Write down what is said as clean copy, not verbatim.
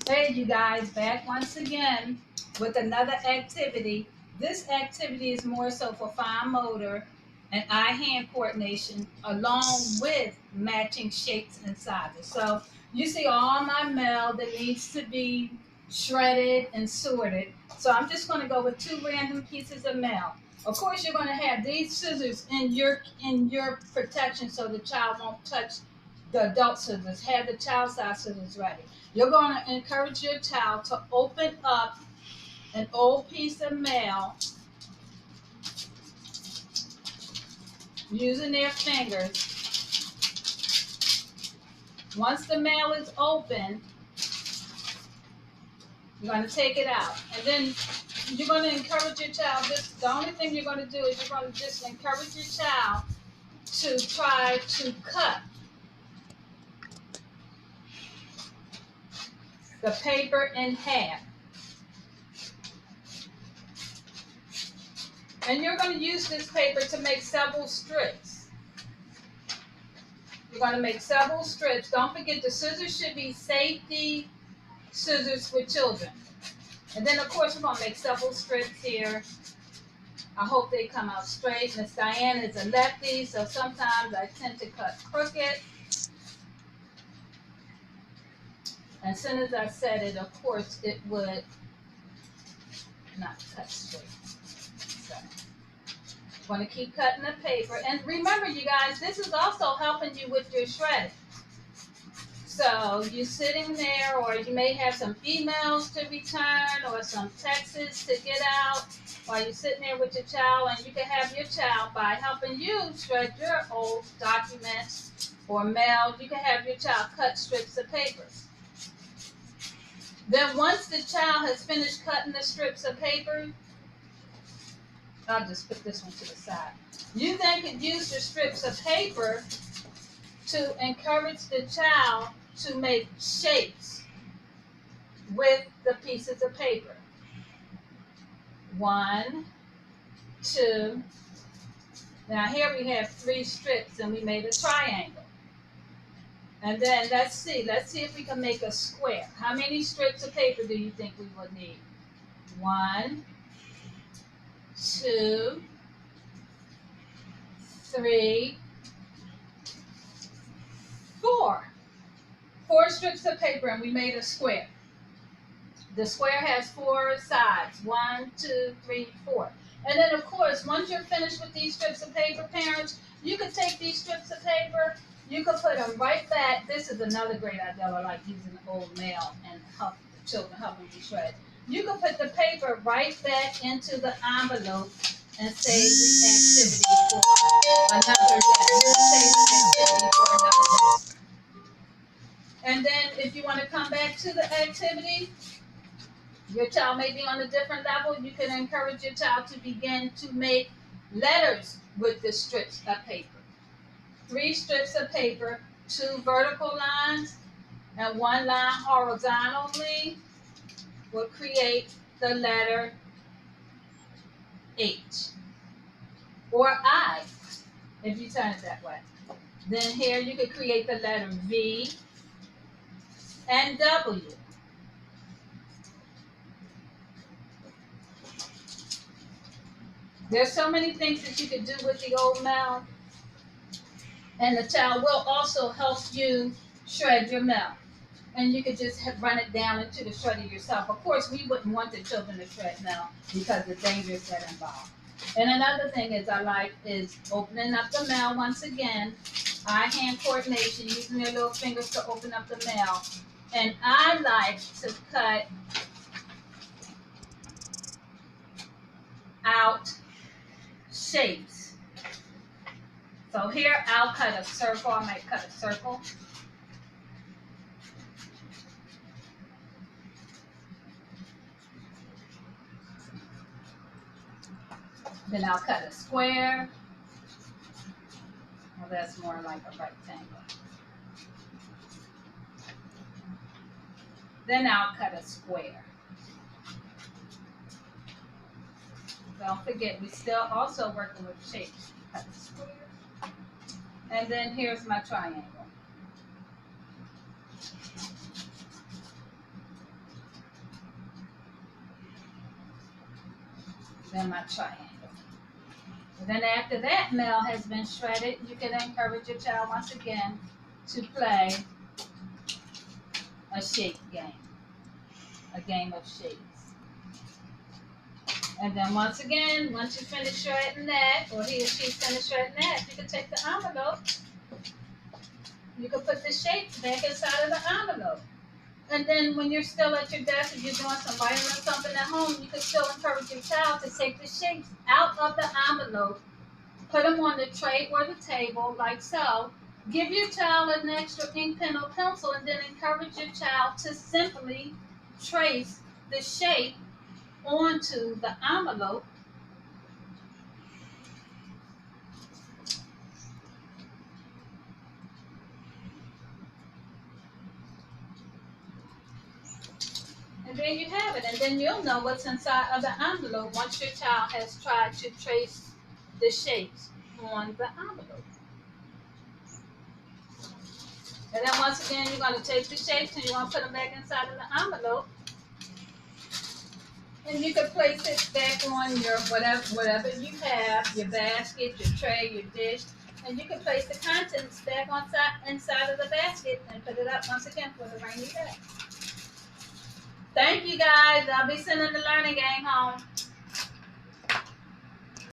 Hey, you guys, back once again with another activity. This activity is more so for fine motor and eye-hand coordination, along with matching shapes and sizes. So you see all my mail that needs to be shredded and sorted. So I'm just going to go with two random pieces of mail. Of course, you're going to have these scissors in your protection so the child won't touch the adult scissors. Have the child size scissors ready. You're going to encourage your child to open up an old piece of mail using their fingers. Once the mail is open, you're going to take it out. And then you're going to encourage your child. The only thing you're going to do is you're going to just encourage your child to try to cut the paper in half. And you're going to use this paper to make several strips. You're going to make several strips. Don't forget the scissors should be safety scissors for children. And then, of course, we're going to make several strips here. I hope they come out straight. Miss Diane is a lefty, so sometimes I tend to cut crooked. As soon as I said it, of course, it would not cut straight. So, I'm going to keep cutting the paper. And remember, you guys, this is also helping you with your shredding. So you're sitting there, or you may have some emails to return or some texts to get out while you're sitting there with your child, and you can have your child, by helping you shred your old documents or mail, you can have your child cut strips of paper. Then once the child has finished cutting the strips of paper, I'll just put this one to the side. You then can use the strips of paper to encourage the child to make shapes with the pieces of paper. 1, 2. Now here we have 3 strips and we made a triangle. And then let's see if we can make a square. How many strips of paper do you think we would need? 1, 2, 3, 4. 4 strips of paper and we made a square. The square has 4 sides. 1, 2, 3, 4. And then, of course, once you're finished with these strips of paper, parents, you can take these strips of paper, you can put them right back. This is another great idea. I like using old mail and help the children, helping you shred. You can put the paper right back into the envelope and save the activity for another day. Save the activity for another day. And then if you want to come back to the activity, your child may be on a different level. You can encourage your child to begin to make letters with the strips of paper. 3 strips of paper, 2 vertical lines, and 1 line horizontally will create the letter H or I if you turn it that way. Then here you could create the letter V and W. There's so many things that you could do with the old mail, and the child will also help you shred your mail. And you could just run it down into the shredder yourself. Of course, we wouldn't want the children to shred mail because of the dangers that involve. And another thing is opening up the mail once again, eye-hand coordination, using your little fingers to open up the mail. And I like to cut out shapes. So here I'll cut a circle. I might cut a circle. Then I'll cut a square. Well, that's more like a rectangle. Then I'll cut a square. Don't forget, we still also working with shapes. Cut a square. And then here's my triangle. then my triangle. And then after that metal has been shredded, you can encourage your child once again to play a shape game, a game of shapes. And then once again, once you finish shredding that, or he or she finished shredding that, you can take the envelope, you can put the shapes back inside of the envelope. And then when you're still at your desk, if you're doing some writing or something at home, you can still encourage your child to take the shapes out of the envelope, put them on the tray or the table, like so. Give your child an extra ink pen or pencil, and then encourage your child to simply trace the shape onto the envelope. And there you have it. And then you'll know what's inside of the envelope once your child has tried to trace the shapes on the envelope. And then once again, you're going to take the shapes and you're going to put them back inside of the envelope. And you can place it back on your whatever you have, your basket, your tray, your dish. And you can place the contents back inside of the basket and put it up once again for the rainy day. Thank you guys. I'll be sending the learning game home.